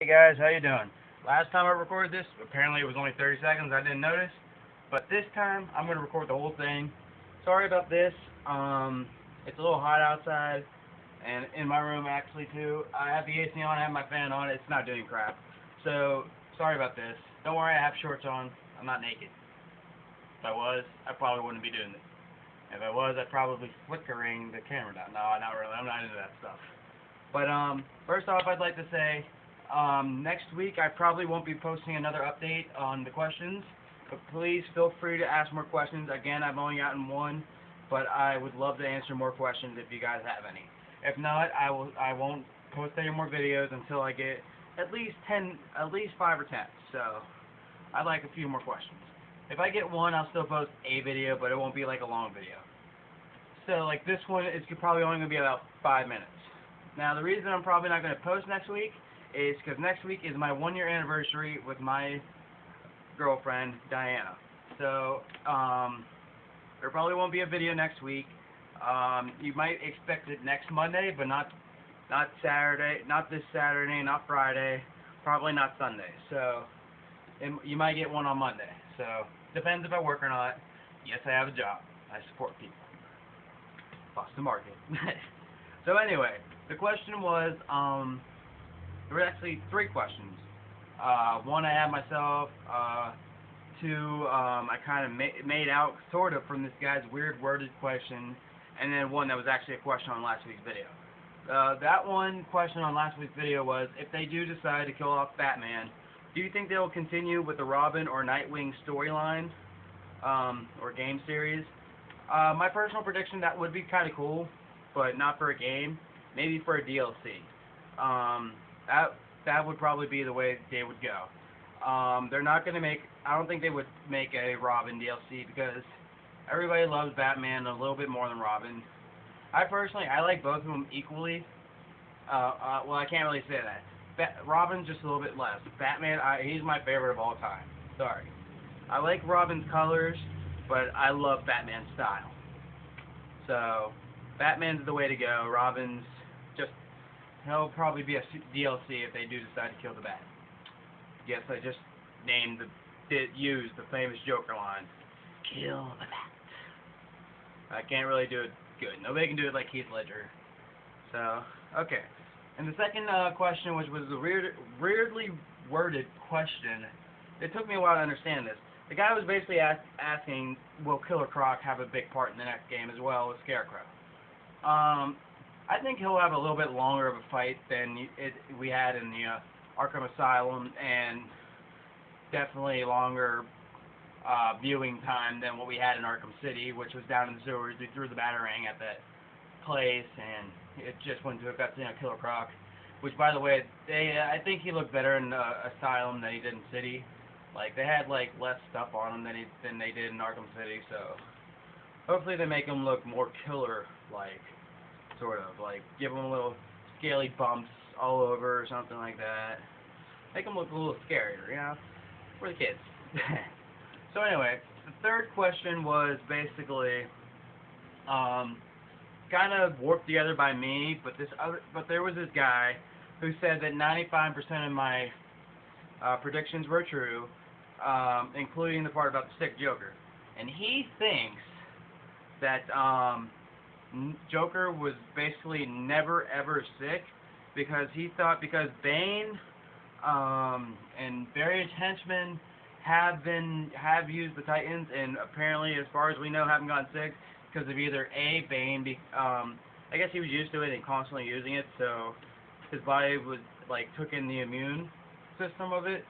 Hey guys, how you doing? Last time I recorded this, apparently it was only 30 seconds. I didn't notice, but this time I'm gonna record the whole thing. Sorry about this. It's a little hot outside, and in my room actually too. I have the AC on, I have my fan on. It's not doing crap. So sorry about this. Don't worry, I have shorts on. I'm not naked. If I was, I probably wouldn't be doing this. If I was, I'd probably flickering the camera down. No, not really. I'm not into that stuff. But first off, I'd like to say next week I probably won't be posting another update on the questions, but please feel free to ask more questions. Again, I've only gotten one, but I would love to answer more questions if you guys have any. If not, I won't post any more videos until I get at least 5 or 10. So I'd like a few more questions. If I get one, I'll still post a video, but it won't be like a long video. So like this one is probably only gonna be about 5 minutes. Now the reason I'm probably not gonna post next week is because next week is my 1 year anniversary with my girlfriend Diana. So there probably won't be a video next week. You might expect it next Monday, but not Saturday, not this Saturday, not Friday, probably not Sunday. So you might get one on Monday. So depends if I work or not. Yes, I have a job. I support people. Bust the market. So anyway, the question was, there were actually three questions. One I had myself, two I kind of made out sort of from this guy's weird worded question, and then one that was actually a question on last week's video. That one question on last week's video was, if they do decide to kill off Batman, do you think they will continue with the Robin or Nightwing storyline or game series? My personal prediction, that would be kind of cool, but not for a game. Maybe for a DLC. That would probably be the way they would go. They're not gonna make. I don't think they would make a Robin DLC because everybody loves Batman a little bit more than Robin. I like both of them equally. Well, I can't really say that. Robin's just a little bit less. Batman, he's my favorite of all time. Sorry. I like Robin's colors, but I love Batman's style. So, Batman's the way to go. Robin's just, he'll probably be a DLC if they do decide to kill the Bat. Yes, I just used the famous Joker line. Kill the Bat. I can't really do it good. Nobody can do it like Heath Ledger. So, okay. And the second question, which was a weirdly worded question, it took me a while to understand this. The guy was basically asking, will Killer Croc have a big part in the next game as well as Scarecrow? I think he'll have a little bit longer of a fight than we had in the Arkham Asylum, and definitely longer viewing time than what we had in Arkham City, which was down in the sewers. We threw the batarang at that place, and it just went to a cutscene of Killer Croc. Which, by the way, I think he looked better in Asylum than he did in City. Like, they had like less stuff on him than they did in Arkham City, so hopefully they make him look more killer-like, sort of. Like, give him a little scaly bumps all over or something like that. Make him look a little scarier, you know? For the kids. So anyway, the third question was basically kind of warped together by me, but there was this guy who said that 95% of my predictions were true, including the part about the sick Joker. And he thinks that Joker was basically never ever sick because he thought because Bane and various henchmen have used the Titans, and apparently, as far as we know, haven't gotten sick because of either A, Bane, I guess he was used to it and constantly using it, so his body was like took in the immune system of it,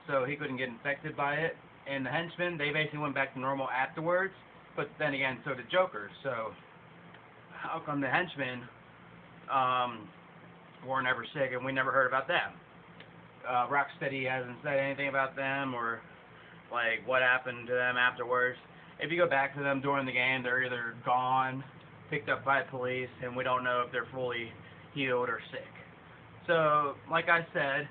so he couldn't get infected by it. And the henchmen, they basically went back to normal afterwards, but then again, so did Joker. So how come the henchmen weren't ever sick and we never heard about them? Rocksteady hasn't said anything about them or like what happened to them afterwards. If you go back to them during the game, they're either gone, picked up by police, and we don't know if they're fully healed or sick. So, like I said,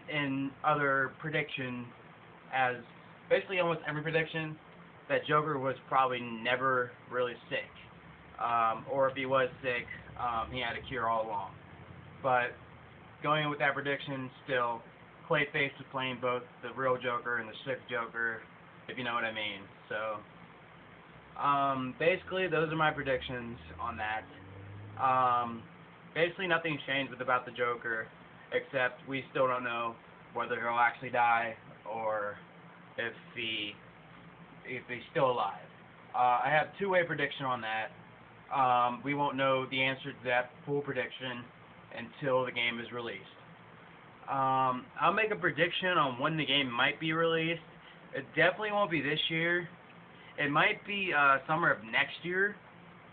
in other prediction, as basically almost every prediction, that Joker was probably never really sick. Or if he was sick, he had a cure all along. But going in with that prediction, still, Clayface was playing both the real Joker and the sick Joker, if you know what I mean. So, basically, those are my predictions on that. Basically, nothing's changed about the Joker, except we still don't know whether he'll actually die or if he's still alive. I have two-way prediction on that. We won't know the answer to that full prediction until the game is released. I'll make a prediction on when the game might be released. It definitely won't be this year. It might be summer of next year,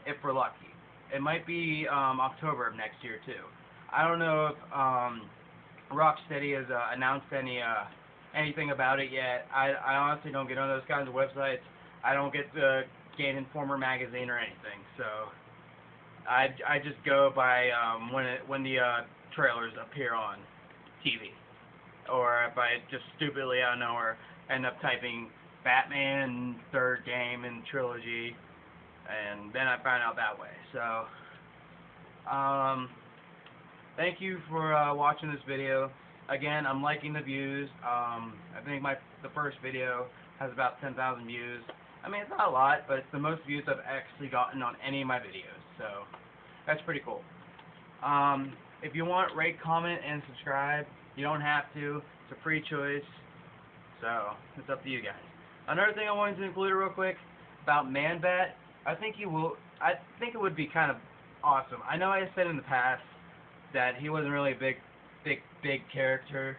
if we're lucky. It might be October of next year too. I don't know if Rocksteady has announced anything about it yet. I honestly don't get on those kinds of websites. I don't get the Game Informer magazine or anything, so I just go by when the trailers appear on TV, or if I just stupidly out of nowhere end up typing Batman third game in trilogy, and then I find out that way. So, thank you for watching this video. Again, I'm liking the views. I think the first video has about 10,000 views. I mean, it's not a lot, but it's the most views I've actually gotten on any of my videos, so that's pretty cool. If you want, rate, comment, and subscribe. You don't have to. It's a free choice, so it's up to you guys. Another thing I wanted to include real quick about Man-Bat, I think it would be kind of awesome. I know I said in the past that he wasn't really a big character,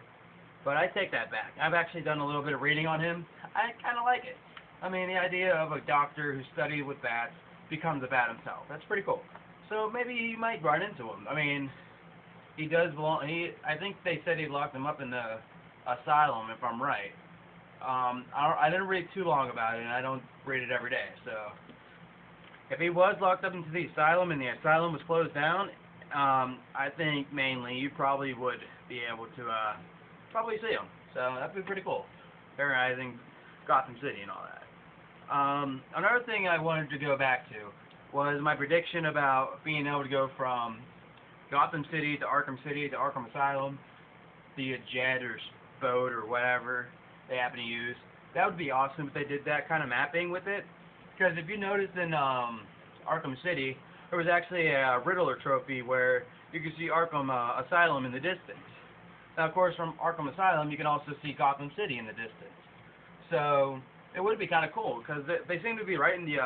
but I take that back. I've actually done a little bit of reading on him. I kind of like it. I mean, the idea of a doctor who studied with bats becomes a bat himself. That's pretty cool. So maybe you might run into him. I mean, he does belong. I think they said he locked him up in the asylum, if I'm right. I didn't read too long about it, and I don't read it every day. So if he was locked up into the asylum and the asylum was closed down, I think mainly you probably would be able to probably see him. So that'd be pretty cool. Terrorizing Gotham City and all that. Another thing I wanted to go back to was my prediction about being able to go from Gotham City to Arkham Asylum via jet or boat or whatever they happen to use. That would be awesome if they did that kind of mapping with it. Because if you noticed in Arkham City, there was actually a Riddler trophy where you could see Arkham Asylum in the distance. Now, of course, from Arkham Asylum, you can also see Gotham City in the distance. So it would be kind of cool, because they seem to be right in the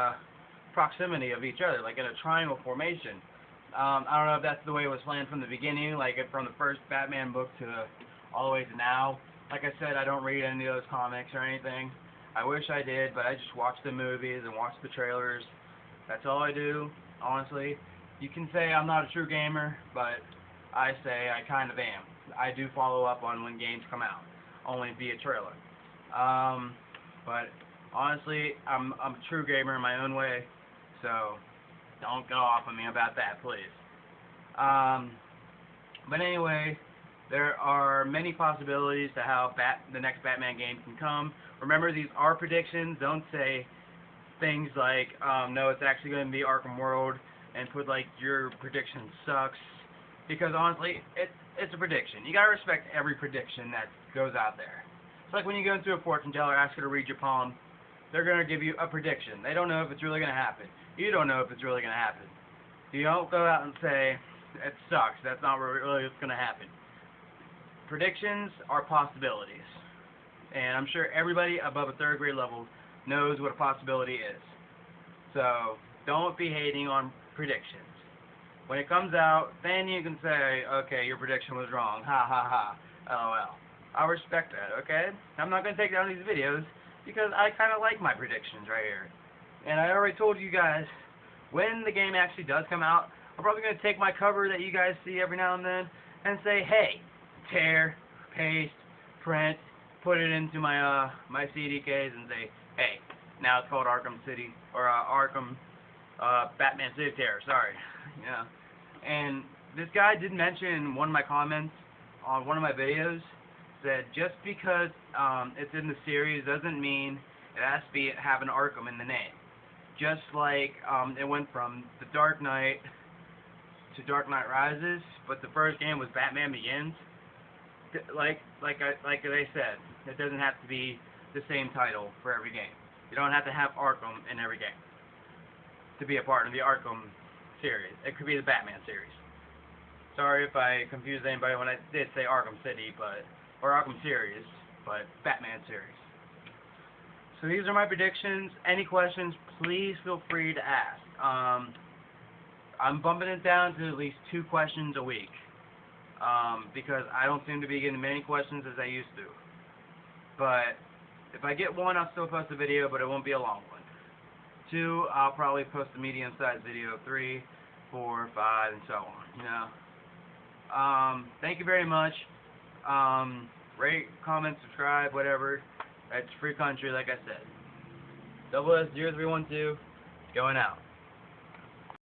proximity of each other, like in a triangle formation. I don't know if that's the way it was planned from the beginning, like from the first Batman book to all the way to now. Like I said, I don't read any of those comics or anything. I wish I did, but I just watch the movies and watch the trailers. That's all I do, honestly. You can say I'm not a true gamer, but I say I kind of am. I do follow up on when games come out, only via trailer. But honestly, I'm a true gamer in my own way, so don't go off on me about that, please. But anyway, there are many possibilities to how the next Batman game can come. Remember, these are predictions. Don't say things like, no, it's actually going to be Arkham World, and put like, your prediction sucks. Because honestly, it's a prediction. You gotta respect every prediction that goes out there. It's like when you go into a fortune teller, ask her to read your palm, they're gonna give you a prediction. They don't know if it's really gonna happen. You don't know if it's really gonna happen. You don't go out and say, it sucks, that's not really what's gonna happen. Predictions are possibilities. And I'm sure everybody above a 3rd grade level knows what a possibility is. So, don't be hating on predictions. When it comes out, then you can say, okay, your prediction was wrong. Ha ha ha. LOL. I respect that, okay? I'm not going to take down these videos because I kind of like my predictions right here. And I already told you guys, when the game actually does come out, I'm probably going to take my cover that you guys see every now and then and say, hey, tear, paste, print, put it into my my CDKs and say, hey, now it's called Arkham City, or Arkham Batman City Terror, sorry. Yeah. And this guy did mention in one of my comments on one of my videos that just because it's in the series doesn't mean it has to have an Arkham in the name. Just like it went from The Dark Knight to Dark Knight Rises, but the first game was Batman Begins. Like they said, it doesn't have to be the same title for every game. You don't have to have Arkham in every game to be a part of the Arkham series. It could be the Batman series. Sorry if I confused anybody when I did say Arkham City, or Arkham series, but Batman series. So these are my predictions. Any questions, please feel free to ask. I'm bumping it down to at least 2 questions a week, because I don't seem to be getting many questions as I used to. But if I get 1, I'll still post a video, but it won't be a long one. 2, I'll probably post a medium-sized video. 3, 4, 5, and so on, you know. Thank you very much. Rate, comment, subscribe, whatever. It's free country, like I said. SS0312, going out.